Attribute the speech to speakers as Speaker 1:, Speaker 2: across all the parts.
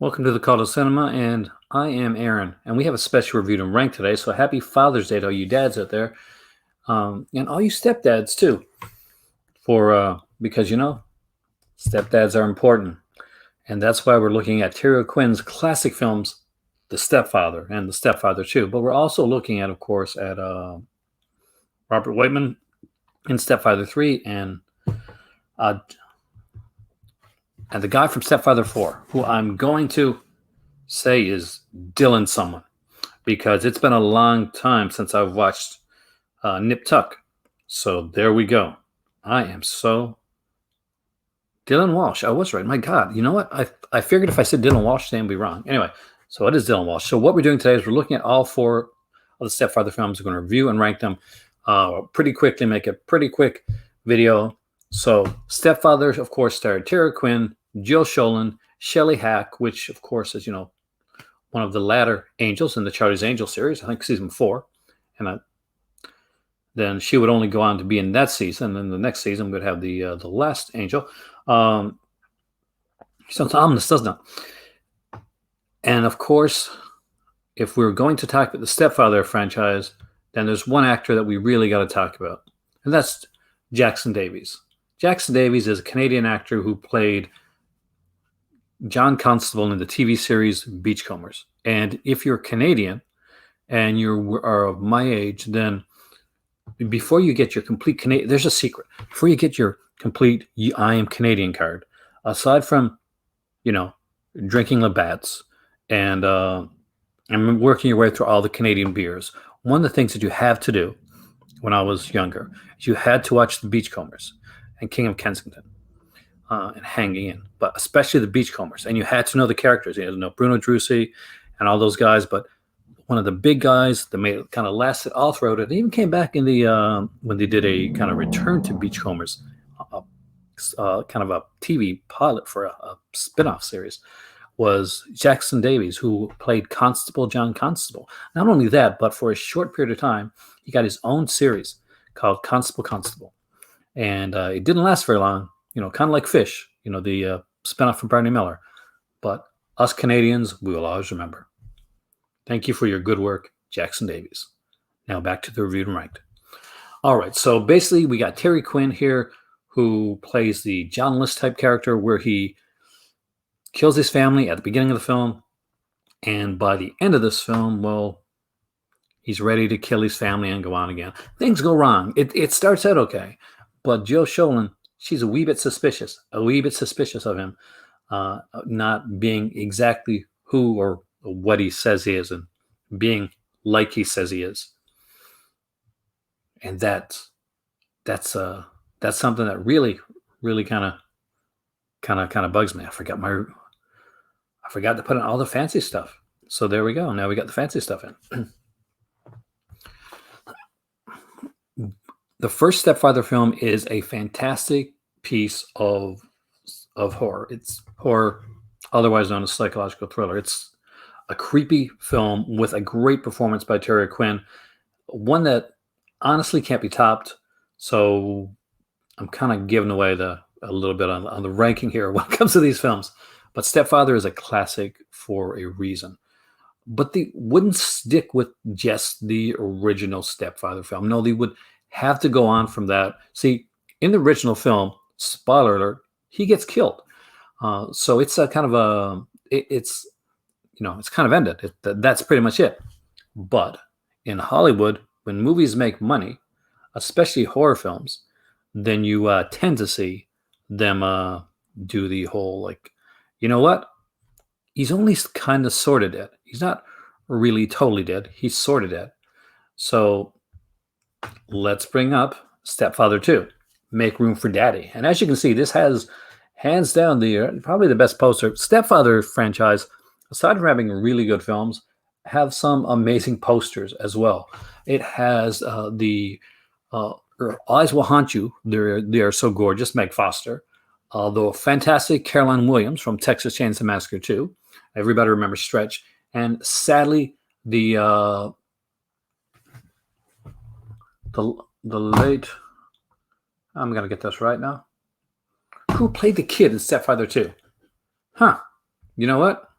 Speaker 1: Welcome to the Call to Cinema, and I am Aaron, and we have a special review and rank today. So happy Father's Day to all you dads out there, and all you stepdads too, for because stepdads are important, and that's why we're looking at Terry Quinn's classic films, The Stepfather and The Stepfather 2. But we're also looking at, of course, at Robert Whiteman in Stepfather 3 uh, and the guy from Stepfather 4, who I'm going to say is Dylan someone, because it's been a long time since I've watched Nip Tuck. So there we go. I am so Dylan Walsh. I was right. My God, you know what? I figured if I said Dylan Walsh, then I'd be wrong. Anyway, so it is Dylan Walsh. So what we're doing today is we're looking at all four of the Stepfather films. We're going to review and rank them pretty quickly, make a pretty quick video. So Stepfather, of course, starred Tara Quinn, Jill Schoelen, Shelley Hack, which, of course, is, one of the latter angels in the Charlie's Angel series, I think season 4. And then she would only go on to be in that season. And the next season we'd have the last angel. Sounds ominous, doesn't it? And of course, if we're going to talk about the Stepfather franchise, then there's one actor that we really got to talk about. And that's Jackson Davies. Jackson Davies is a Canadian actor who played John Constable in the TV series Beachcombers. And if you're Canadian and you are of my age, then before you get your complete Canadian, there's a secret. Before you get your complete I am Canadian card, aside from, drinking Labatt's and working your way through all the Canadian beers, one of the things that you have to do when I was younger is you had to watch the Beachcombers and King of Kensington. And hanging in, but especially the Beachcombers. And you had to know the characters. You had to know Bruno Drusi and all those guys. But one of the big guys that made it kind of lasted all throughout it, and even came back in the when they did a kind of return to Beachcombers, kind of a TV pilot for a spin-off series, was Jackson Davies, who played Constable John Constable. Not only that, but for a short period of time, he got his own series called Constable. And it didn't last very long. Kind of like Fish, the spinoff from Barney Miller. But us Canadians, we will always remember. Thank you for your good work, Jackson Davies. Now back to the reviewed and ranked. All right, so basically we got Terry Quinn here, who plays the John List type character, where he kills his family at the beginning of the film. And by the end of this film, well, he's ready to kill his family and go on again. Things go wrong. It starts out okay. But Jill Schoelen, she's a wee bit suspicious of him not being exactly who or what he says he is, and being like he says he is. And that's something that really kind of bugs me. I forgot to put in all the fancy stuff. So there we go. Now we got the fancy stuff in. The first Stepfather film is a fantastic piece of horror. It's horror, otherwise known as psychological thriller. It's a creepy film with a great performance by Terry Quinn, one that honestly can't be topped. So I'm kind of giving away a little bit on the ranking here when it comes to these films. But Stepfather is a classic for a reason. But they wouldn't stick with just the original Stepfather film. No, they would have to go on from that. See, in the original film, spoiler alert, he gets killed. So it's a kind of it's kind of ended. That's pretty much it. But in Hollywood, when movies make money, especially horror films, then you tend to see them do the whole, you know what? He's only kind of sort of dead. He's not really totally dead. He's sort of dead. So let's bring up Stepfather 2. Make room for Daddy. And as you can see, this has hands down probably the best poster. Stepfather franchise, aside from having really good films, have some amazing posters as well. It has the Eyes Will Haunt You. They are so gorgeous. Meg Foster. The fantastic Caroline Williams from Texas Chainsaw Massacre 2. Everybody remembers Stretch. And sadly, the late, I'm going to get this right now. Who played the kid in Stepfather 2? Huh. You know what?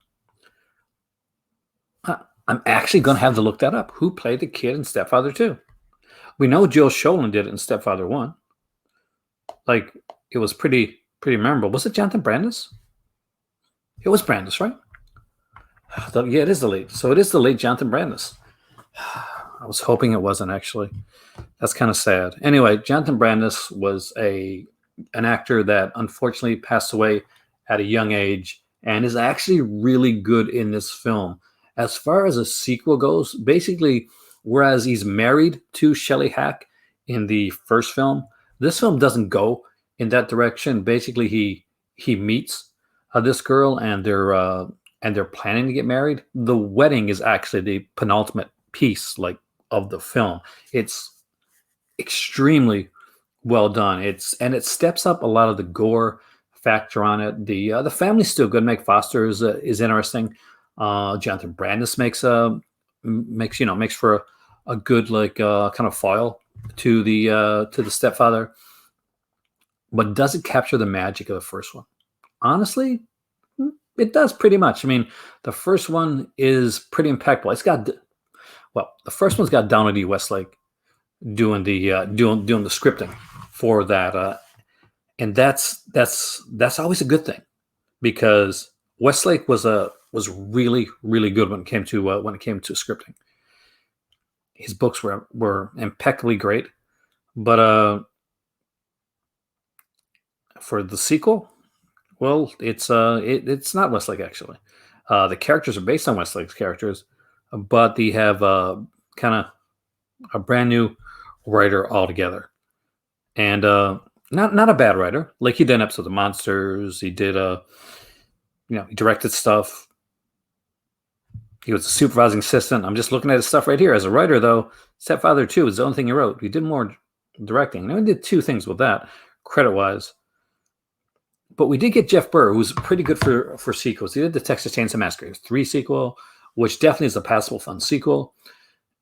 Speaker 1: I'm actually going to have to look that up. Who played the kid in Stepfather 2? We know Joe Sholin did it in Stepfather 1. Like, it was pretty memorable. Was it Jonathan Brandis? It was Brandis, right? Yeah, it is the late. So it is the late Jonathan Brandis. I was hoping it wasn't, actually. That's kind of sad. Anyway, Jonathan Brandis was an actor that unfortunately passed away at a young age and is actually really good in this film. As far as a sequel goes, basically, whereas he's married to Shelley Hack in the first film, this film doesn't go in that direction. Basically, he meets this girl and they're planning to get married. The wedding is actually the penultimate piece, like, of the film. It's extremely well done. It steps up a lot of the gore factor on it. The family's still good. Meg Foster is interesting. Jonathan Brandis makes for a good, like, kind of foil to the stepfather, but does it capture the magic of the first one? Honestly, it does pretty much. I mean, the first one is pretty impeccable. The first one's got Donald E. Westlake doing the scripting for that, and that's always a good thing, because Westlake was really really good when it came to scripting. His books were impeccably great, but for the sequel, well, it's not Westlake, actually. The characters are based on Westlake's characters, but they have kind of a brand new writer altogether, and not a bad writer. Like, he did an episode of Monsters. He did he directed stuff. He was a supervising assistant. I'm just looking at his stuff right here. As a writer, though, Stepfather 2 is the only thing he wrote. He did more directing. He only did 2 things with that, credit-wise. But we did get Jeff Burr, who's pretty good for sequels. He did the Texas Chainsaw Massacre 3 sequel, which definitely is a passable, fun sequel.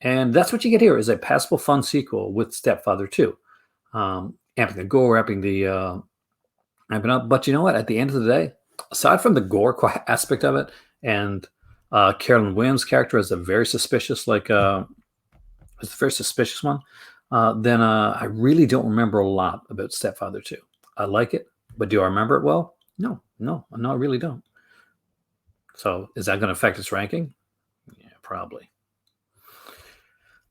Speaker 1: And that's what you get here, is a passable, fun sequel with Stepfather 2. Amping the gore, amping up. But you know what? At the end of the day, aside from the gore aspect of it, and Carolyn Williams' character is a very suspicious, it's a very suspicious one, then I really don't remember a lot about Stepfather 2. I like it, but do I remember it well? No, I really don't. So is that going to affect its ranking? Yeah, probably.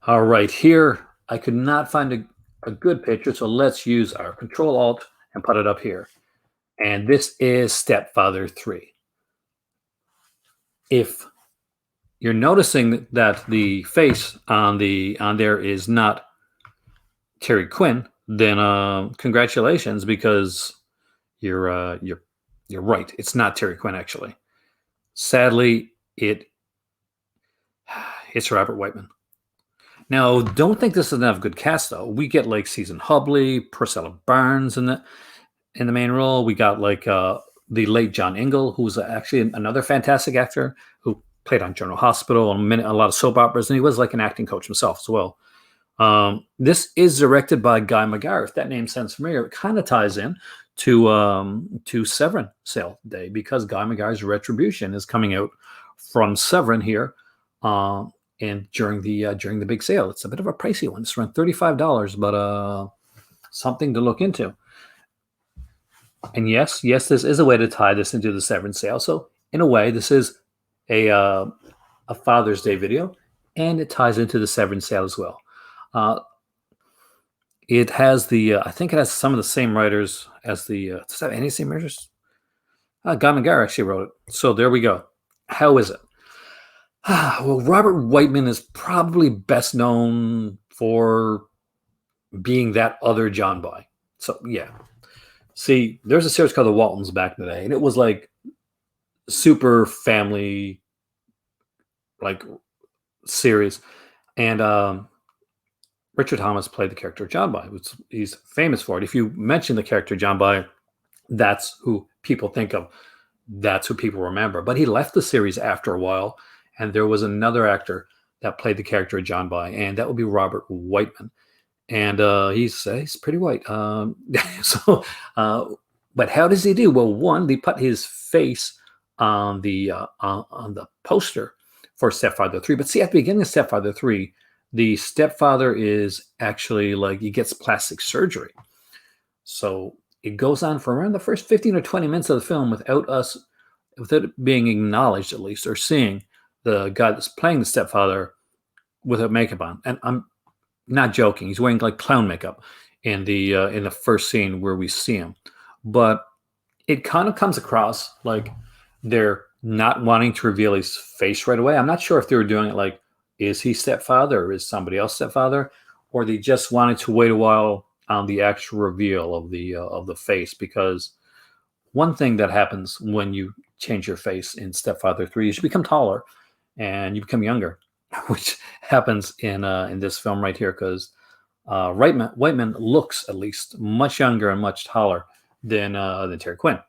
Speaker 1: All right, here I could not find a good picture, so let's use our Control-Alt and put it up here. And this is Stepfather 3. If you're noticing that the face on there is not Terry Quinn, then congratulations, because you're right. It's not Terry Quinn, actually. Sadly, it's Robert Whiteman. Now, don't think this doesn't have a good cast, though. We get, like, Susan Hubley, Priscilla Barnes in the main role. We got, like, the late John Ingle, who's actually another fantastic actor who played on General Hospital and a lot of soap operas, and he was, like, an acting coach himself as well. This is directed by Guy McGarr. If that name sounds familiar, it kind of ties in to Severin sale day, because Guy McGar's Retribution is coming out from Severin here, and during the big sale. It's a bit of a pricey one. It's around $35, but something to look into. And yes, this is a way to tie this into the Severin sale. So in a way, this is a Father's Day video, and it ties into the Severin sale as well. It has I think it has some of the same writers as does it have any same writers? Guy McGarr actually wrote it. So there we go. How is it? Well, Robert Whiteman is probably best known for being that other John Boy. So yeah. See, there's a series called The Waltons back in the day, and it was like super family, like, series. And Richard Thomas played the character of John Boy, which he's famous for it. If you mention the character John Boy, that's who people think of. That's who people remember. But he left the series after a while, and there was another actor that played the character of John Boy, and that would be Robert Whiteman. And he's pretty white. But how does he do? Well, one, they put his face on the poster for Stepfather 3. But see, at the beginning of Stepfather 3, the stepfather is actually like he gets plastic surgery. So it goes on for around the first 15 or 20 minutes of the film without it being acknowledged at least, or seeing the guy that's playing the stepfather without makeup on. And I'm not joking. He's wearing like clown makeup in the first scene where we see him. But it kind of comes across like they're not wanting to reveal his face right away. I'm not sure if they were doing it like, is he stepfather or is somebody else stepfather, or they just wanted to wait a while on the actual reveal of the face. Because one thing that happens when you change your face in Stepfather 3 is you become taller and you become younger, which happens in this film right here. Because Whiteman looks at least much younger and much taller than Terry Quinn.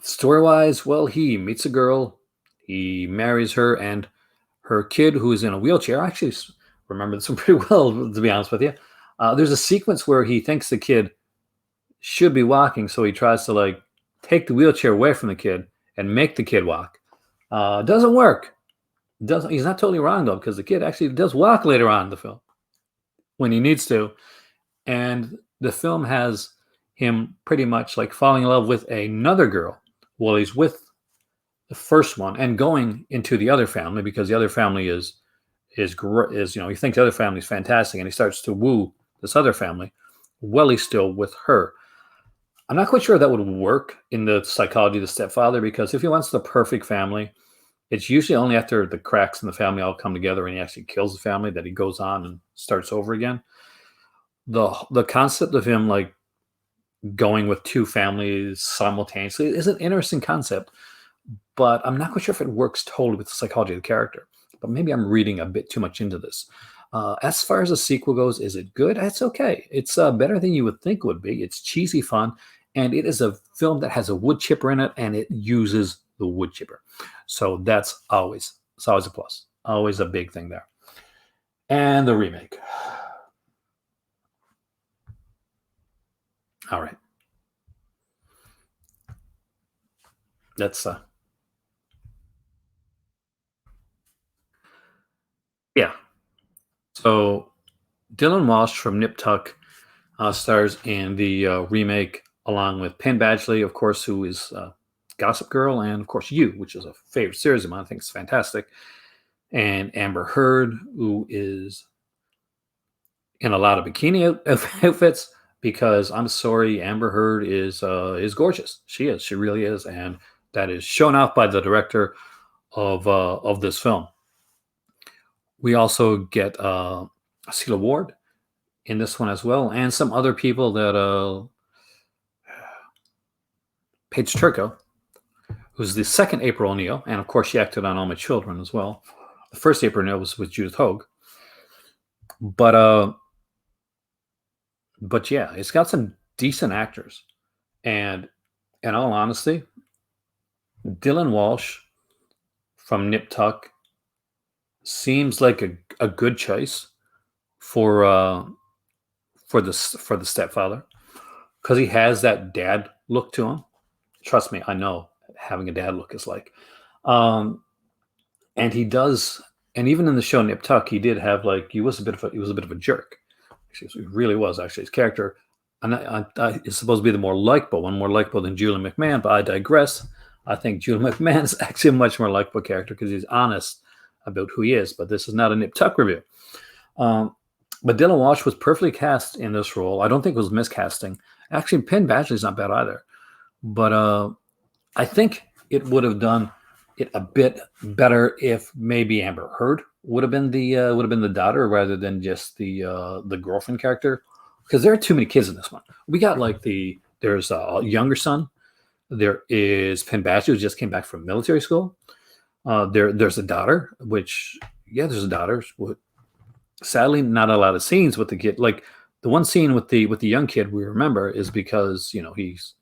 Speaker 1: Story wise, well, he meets a girl, he marries her, and her kid, who is in a wheelchair. I actually remember this one pretty well, to be honest with you. There's a sequence where he thinks the kid should be walking, so he tries to like take the wheelchair away from the kid and make the kid walk. Doesn't work. Doesn't He's not totally wrong though, because the kid actually does walk later on in the film when he needs to. And the film has him pretty much like falling in love with another girl while he's with the first one and going into the other family, because the other family is he thinks the other family is fantastic, and he starts to woo this other family while he's still with her. I'm not quite sure that would work in the psychology of the stepfather, because if he wants the perfect family, it's usually only after the cracks in the family all come together and he actually kills the family that he goes on and starts over again. The concept of him like going with two families simultaneously is an interesting concept, but I'm not quite sure if it works totally with the psychology of the character. But maybe I'm reading a bit too much into this. As far as the sequel goes, is it good? It's okay. It's better than you would think it would be. It's cheesy fun, and it is a film that has a wood chipper in it, and it uses the wood chipper. So it's always a plus, always a big thing there. And the remake. All right, that's yeah. So Dylan Walsh from Nip Tuck stars in the remake, along with Penn Badgley, of course, who is Gossip Girl, and of course You, which is a favorite series of mine. I think it's fantastic. And Amber Heard, who is in a lot of bikini outfits, because I'm sorry, Amber Heard is gorgeous. She is. She really is, and that is shown off by the director of this film. We also get Celia Ward in this one as well, and some other people that Paige Turco, who's the second April O'Neil, and of course she acted on All My Children as well. The first April O'Neil was with Judith Hogue, but yeah, it's got some decent actors, and in all honesty, Dylan Walsh from Nip Tuck seems like a good choice for for the stepfather, because he has that dad look to him. Trust me, I know having a dad look is like. Um, and he does, and even in the show Nip Tuck, he did have like he was a bit of a jerk. Actually, he really was actually his character. And is supposed to be the more likable one, more likable than Julian McMahon. But I digress. I think Julian McMahon is actually a much more likable character because he's honest about who he is. But this is not a Nip Tuck review. Um, but Dylan Walsh was perfectly cast in this role. I don't think it was miscasting. Actually, Penn Badgley's not bad either. But I think it would have done it a bit better if maybe Amber Heard would have been the daughter rather than just the girlfriend character, because there are too many kids in this one. We got like there's a younger son. There is Penn Badgley, who just came back from military school. There's a daughter, which there's a daughter. Sadly, not a lot of scenes with the kid. Like the one scene with the young kid we remember is because he's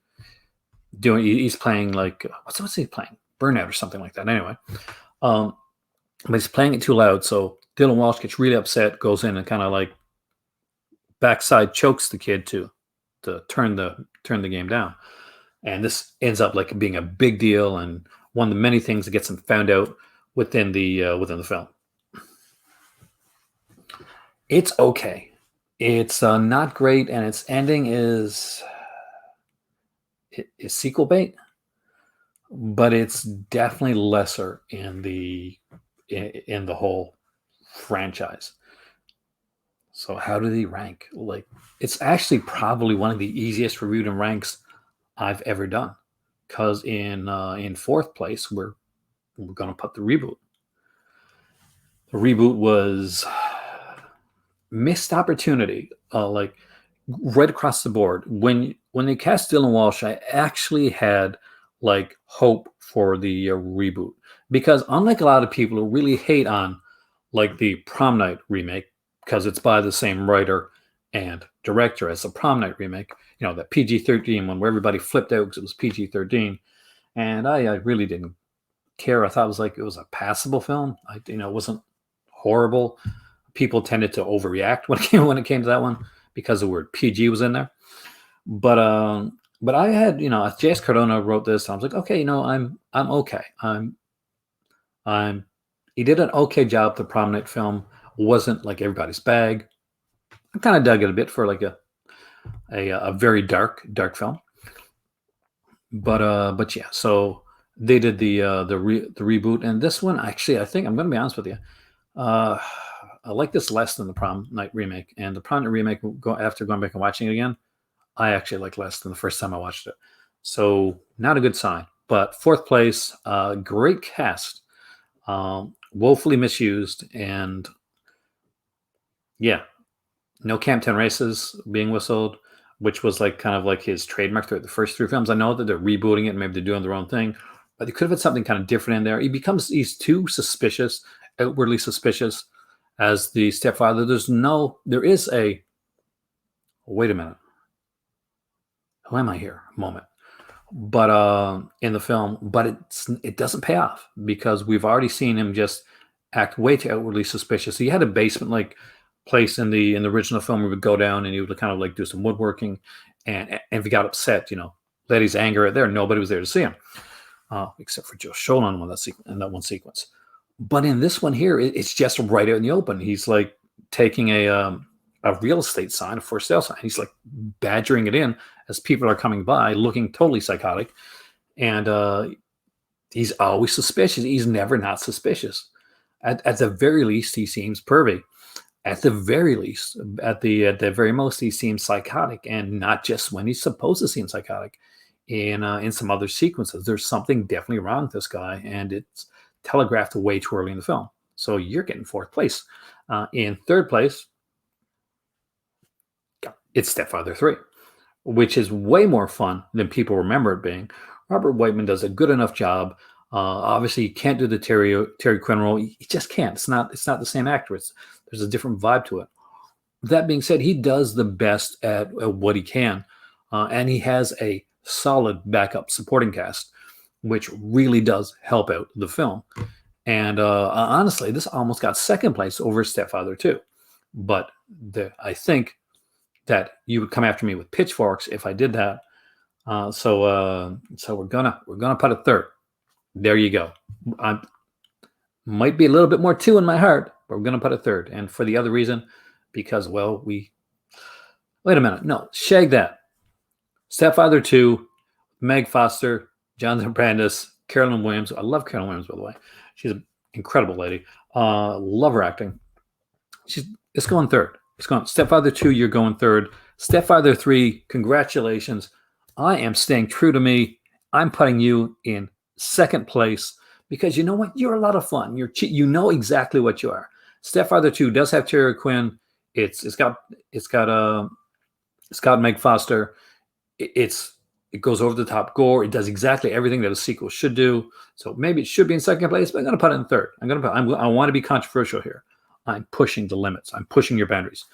Speaker 1: playing like what's he playing, Burnout or something like that. Anyway, but he's playing it too loud, so Dylan Walsh gets really upset, goes in and kind of like backside chokes the kid to turn the game down, and this ends up like being a big deal. And one of the many things that gets found out within the film. It's okay. It's not great, and its ending is sequel bait, but it's definitely lesser in the whole franchise. So how do they rank? Like, it's actually probably one of the easiest reviewed and ranks I've ever done. Because in fourth place, we're gonna put the reboot. The reboot was missed opportunity, like right across the board. When they cast Dylan Walsh, I actually had like hope for the reboot because unlike a lot of people who really hate on like the Prom Night remake because it's by the same writer and director as the Prom Night remake, that PG-13 one where everybody flipped out because it was PG-13, and I really didn't care. I thought it was a passable film. It wasn't horrible. People tended to overreact when it came to that one because the word PG was in there. But I had J.S. Cardona wrote this. I was like, okay, I'm okay. I'm he did an okay job. The Prom Night film wasn't like everybody's bag. I kind of dug it a bit for like a very dark film. But yeah, so they did the reboot, and this one actually, I think I'm going to be honest with you. I like this less than the Prom Night remake, and the Prom Night remake. After going back and watching it again, I actually like less than the first time I watched it. So not a good sign. But fourth place, great cast, woefully misused, and yeah, no Camp 10 races being whistled, which was like kind of like his trademark throughout the first three films. I know that they're rebooting it, and maybe they're doing their own thing, but they could have had something kind of different in there. He's too suspicious, outwardly suspicious as the stepfather. There is a wait a minute. Who am I here? Moment. But in the film, but it doesn't pay off because we've already seen him just act way too outwardly suspicious. He had a basement like place in the original film where he would go down and he would kind of like do some woodworking, and if he got upset, let his anger out there. Nobody was there to see him, except for Joe Sholon in that one sequence. But in this one here, it's just right out in the open. He's like taking a real estate sign, a for sale sign. He's like badgering it in as people are coming by, looking totally psychotic. And he's always suspicious. He's never not suspicious. At the very least, he seems pervy. At the very least, at the very most, he seems psychotic, and not just when he's supposed to seem psychotic. In some other sequences, there's something definitely wrong with this guy, and it's telegraphed way too early in the film. So you're getting fourth place. In third place, it's Stepfather 3, which is way more fun than people remember it being. Robert Whiteman does a good enough job. Obviously, he can't do the Terry Quinn role. He just can't. It's not the same actor. There's a different vibe to it. That being said, he does the best at what he can, and he has a solid backup supporting cast, which really does help out the film. And honestly, this almost got second place over Stepfather 2. But I think that you would come after me with pitchforks if I did that. So we're gonna put a third. There you go. I might be a little bit more two in my heart, but we're gonna put a third. And for the other reason, because wait a minute, no, shag that. Stepfather 2, Meg Foster, Jonathan Brandis, Carolyn Williams. I love Carolyn Williams, by the way. She's an incredible lady. Love her acting. It's going third. It's going Stepfather 2, you're going third. Stepfather 3, congratulations. I am staying true to me. I'm putting you in second place because you know what? You're a lot of fun. You know exactly what you are. Stepfather 2 does have Terry Quinn. It's got Meg Foster. It goes over the top gore. It does exactly everything that a sequel should do. So maybe it should be in second place, but I'm going to put it in third. I want to be controversial here. I'm pushing the limits. I'm pushing your boundaries.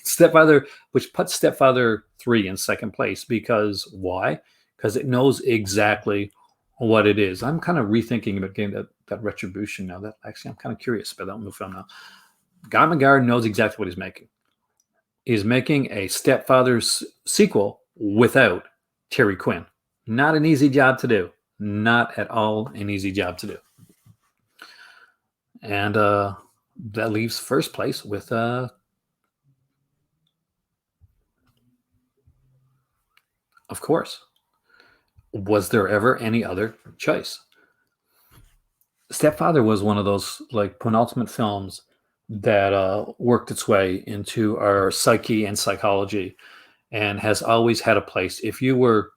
Speaker 1: Stepfather, which puts Stepfather 3 in second place because why? Because it knows exactly what it is. I'm kind of rethinking about getting that retribution now. That actually, I'm kind of curious about that new film now. Guy McGuire knows exactly what he's making. He's making a Stepfather sequel without Terry Quinn. Not an easy job to do. Not at all an easy job to do. And that leaves first place with, of course, was there ever any other choice? Stepfather was one of those like penultimate films that worked its way into our psyche and psychology and has always had a place. If you were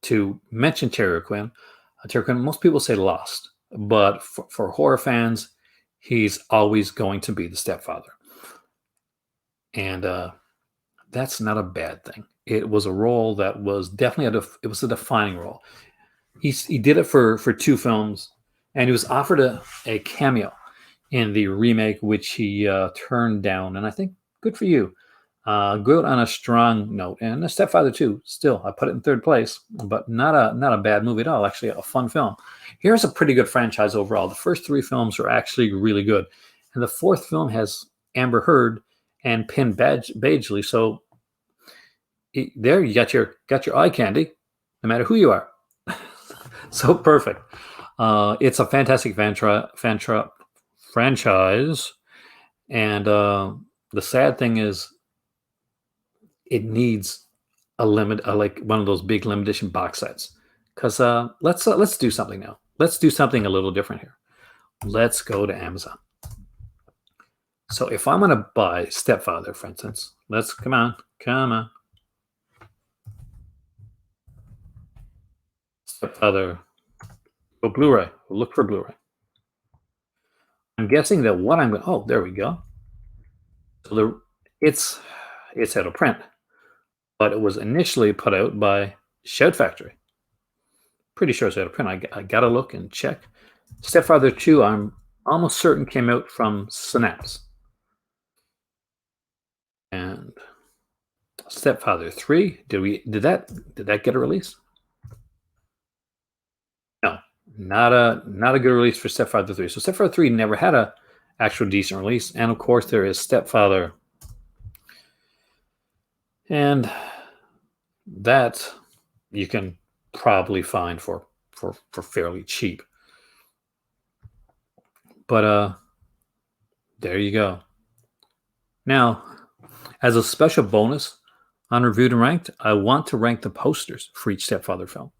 Speaker 1: to mention Terry Quinn, most people say Lost, but for horror fans, he's always going to be the stepfather. And that's not a bad thing. It was a role that was definitely it was a defining role. He did it for two films, and he was offered a cameo in the remake, which he turned down. And I think good for you. Good on a strong note. And The Stepfather 2, still, I put it in third place, but not a bad movie at all. Actually, a fun film. Here's a pretty good franchise overall. The first three films are actually really good, and the fourth film has Amber Heard and Penn Badgley. So there you got your eye candy, no matter who you are. So perfect. It's a fantastic franchise, and the sad thing is, it needs a limit, like one of those big limited edition box sets. Because let's do something now. Let's do something a little different here. Let's go to Amazon. So if I'm going to buy Stepfather, for instance, come on. Stepfather, go Blu-ray. We'll look for Blu-ray. I'm guessing that what I'm going. Oh, there we go. So it's out of print, but it was initially put out by Shout Factory. Pretty sure it's out of print. I gotta look and check. Stepfather 2, I'm almost certain came out from Synapse. And Stepfather 3, did that get a release? No, not a good release for Stepfather 3. So Stepfather 3 never had a actual decent release. And of course there is Stepfather. And that you can probably find for fairly cheap. But there you go. Now, as a special bonus on Reviewed and Ranked, I want to rank the posters for each Stepfather film.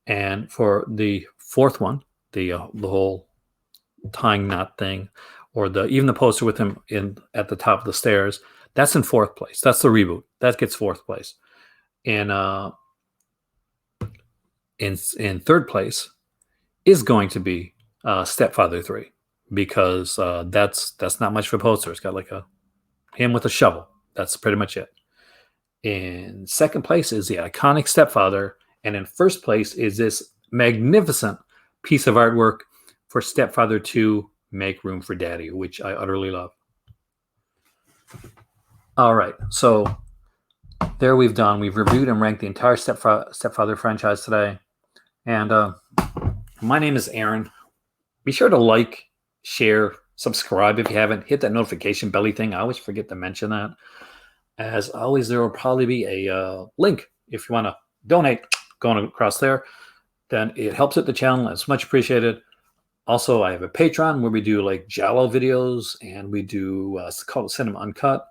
Speaker 1: And for the fourth one, the whole tying knot thing, or even the poster with him at the top of the stairs, that's in fourth place. That's the reboot. That gets fourth place. And in third place is going to be Stepfather 3, because that's not much of a poster. It's got like him with a shovel. That's pretty much it. In second place is the iconic Stepfather, and in first place is this magnificent piece of artwork for Stepfather 2, Make Room for Daddy, which I utterly love. All right, so there we've reviewed and ranked the entire Stepfather franchise today. And my name is Aaron. Be sure to like, share, subscribe if you haven't. Hit that notification belly thing. I always forget to mention that. As always, there will probably be a link if you want to donate going across there. Then it helps out the channel. It's much appreciated. Also, I have a Patreon where we do like Giallo videos, and we do it's called Cinema Uncut.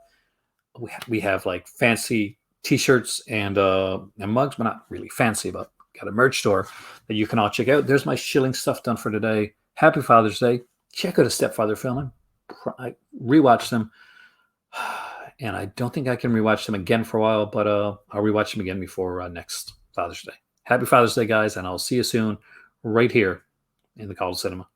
Speaker 1: We have like fancy T-shirts and mugs, but not really fancy, but got a merch store that you can all check out. There's my shilling stuff done for today. Happy Father's Day. Check out a Stepfather film. I rewatched them, and I don't think I can rewatch them again for a while, but I'll rewatch them again before next Father's Day. Happy Father's Day, guys, and I'll see you soon right here in the Call Cinema.